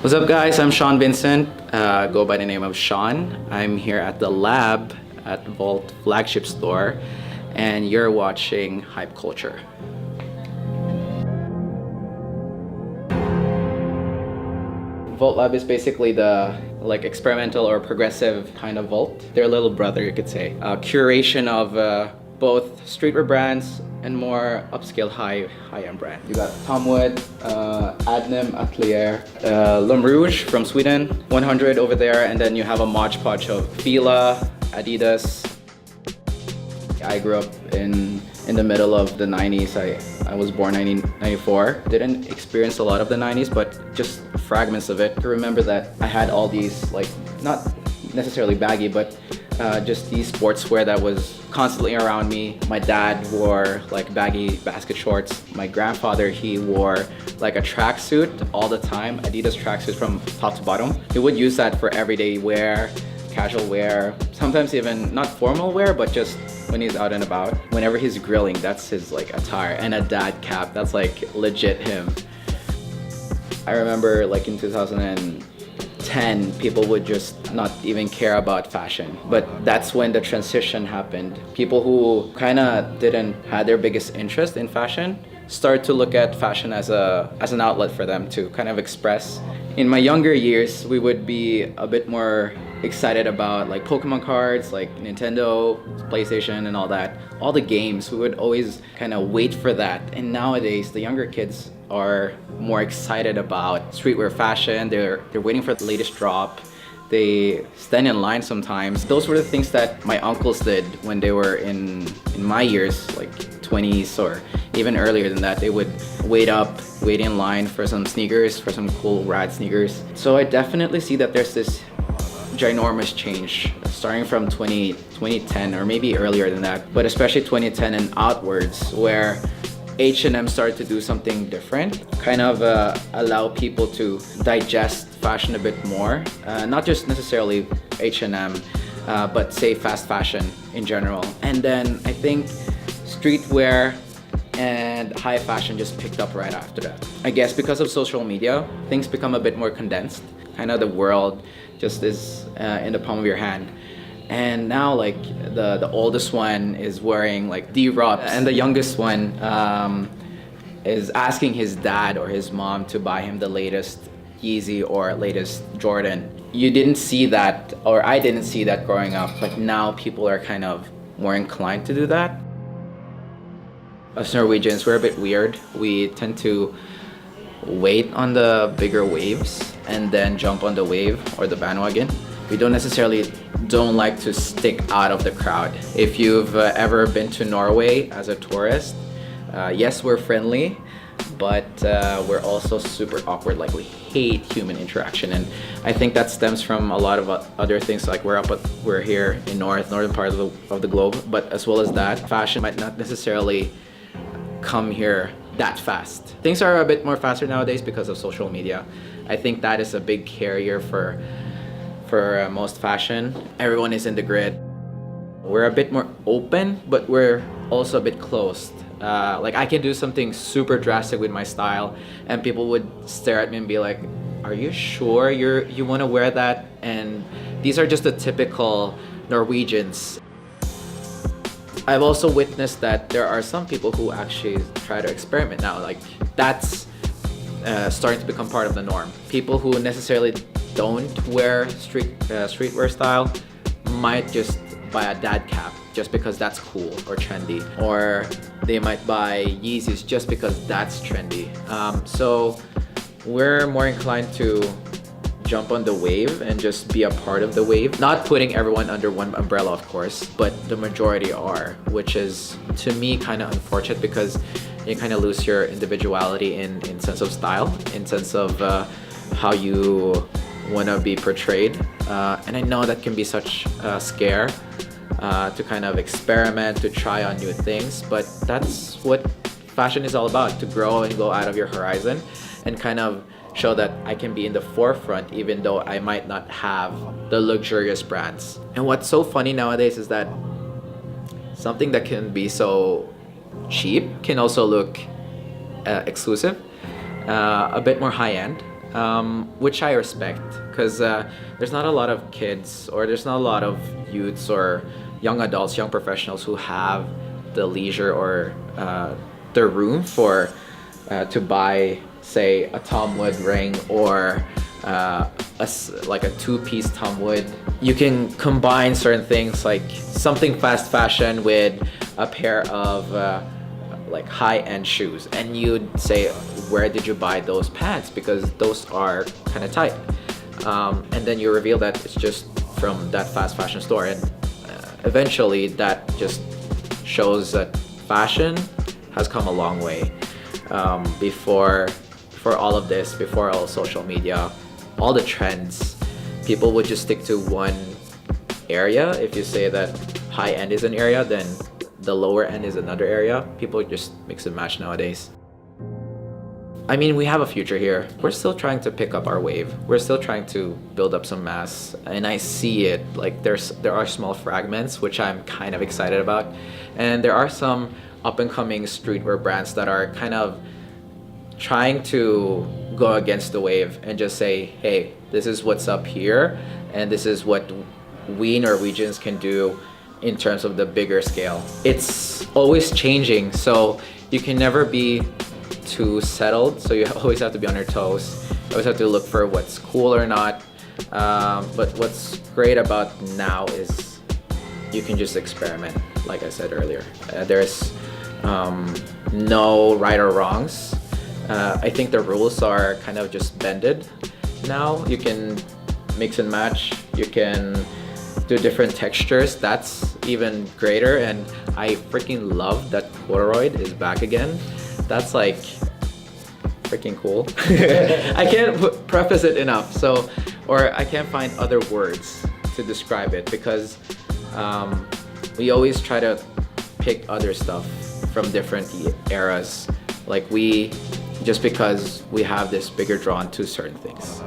What's up, guys? I'm Sean Vincent. Go by the name of Sean. I'm here at the lab at Vault flagship store, and you're watching HypeKultur. Vault Lab is basically the experimental or progressive kind of vault. Their little brother, you could say. Curation of both streetwear brands and more upscale high-end brand. You got Tom Wood, Adnim Atelier, L'Homme Rouge from Sweden, 100 over there, and then you have a Mod Podge of Fila, Adidas. I grew up in the middle of the 90s. I was born 1994. Didn't experience a lot of the 90s, but just fragments of it. I remember that I had all these, not necessarily baggy, but just these sportswear that was constantly around me. My dad wore baggy basket shorts. My grandfather, he wore a tracksuit all the time, Adidas tracksuit from top to bottom. He would use that for everyday wear, casual wear, sometimes even not formal wear, but just when he's out and about. Whenever he's grilling, that's his attire. And a dad cap, that's legit him. I remember in 2010, people would just not even care about fashion. But that's when the transition happened. People who kind of didn't have their biggest interest in fashion start to look at fashion as an outlet for them to kind of express. In my younger years, we would be a bit more excited about Pokemon cards, Nintendo, PlayStation, and all that. All the games, we would always kind of wait for that. And nowadays, the younger kids are more excited about streetwear fashion. They're waiting for the latest drop. They stand in line sometimes. Those were the things that my uncles did when they were in my years, 20s or even earlier than that. They would wait in line for some sneakers, for some cool rad sneakers. So I definitely see that there's this ginormous change starting from 2010 or maybe earlier than that, but especially 2010 and outwards, where H&M started to do something different, kind of allow people to digest fashion a bit more, not just necessarily H&M, but say fast fashion in general. And then I think streetwear and high fashion just picked up right after that. I guess because of social media, things become a bit more condensed. Kind of the world just is in the palm of your hand. And now the oldest one is wearing D-Rops, and the youngest one is asking his dad or his mom to buy him the latest Yeezy or latest Jordan. You didn't see that, or I didn't see that growing up, but now people are kind of more inclined to do that. Us Norwegians, we're a bit weird. We tend to wait on the bigger waves and then jump on the wave or the bandwagon. We don't like to stick out of the crowd. If you've ever been to Norway as a tourist, yes, we're friendly, but we're also super awkward. We hate human interaction, and I think that stems from a lot of other things. We're here in northern part of the globe, but as well as that, fashion might not necessarily come here that fast. Things are a bit more faster nowadays because of social media. I think that is a big carrier for most fashion. Everyone is in the grid. We're a bit more open, but we're also a bit closed. I can do something super drastic with my style, and people would stare at me and be like, "Are you sure you want to wear that?" And these are just the typical Norwegians. I've also witnessed that there are some people who actually try to experiment now. That's starting to become part of the norm. People who necessarily don't wear streetwear style might just buy a dad cap just because that's cool or trendy, or they might buy Yeezys just because that's trendy. So we're more inclined to jump on the wave and just be a part of the wave, not putting everyone under one umbrella, of course, but the majority are, which is to me kind of unfortunate, because you kind of lose your individuality in sense of style, in sense of how you want to be portrayed. And I know that can be such a scare to kind of experiment, to try on new things, but that's what fashion is all about, to grow and go out of your horizon and kind of show that I can be in the forefront even though I might not have the luxurious brands. And what's so funny nowadays is that something that can be so cheap can also look exclusive, a bit more high-end. which I respect, because there's not a lot of kids, or there's not a lot of youths or young adults, young professionals who have the leisure or the room for to buy, say, a Tom Wood ring or like a two-piece Tom Wood. You can combine certain things, like something fast fashion with a pair of like high-end shoes, and you'd say, where did you buy those pants, because those are kind of tight, and then you reveal that it's just from that fast fashion store, and eventually that just shows that fashion has come a long way. Before all of this, before all social media, all the trends, people would just stick to one area. If you say that high end is an area, then the lower end is another area. People just mix and match nowadays. I mean, we have a future here. We're still trying to pick up our wave. We're still trying to build up some mass, and I see it. Like there are small fragments, which I'm kind of excited about, and there are some up and coming streetwear brands that are kind of trying to go against the wave and just say, hey, this is what's up here, and this is what we Norwegians can do in terms of the bigger scale. It's always changing, so you can never be too settled, so you always have to be on your toes. You always have to look for what's cool or not. But what's great about now is you can just experiment, like I said earlier. There's no right or wrongs. I think the rules are kind of just bended now. You can mix and match, you can do different textures. That's even greater, and I freaking love that Polaroid is back again. That's like freaking cool. I can't preface it enough, or I can't find other words to describe it, because we always try to pick other stuff from different eras, like just because we have this bigger draw to certain things.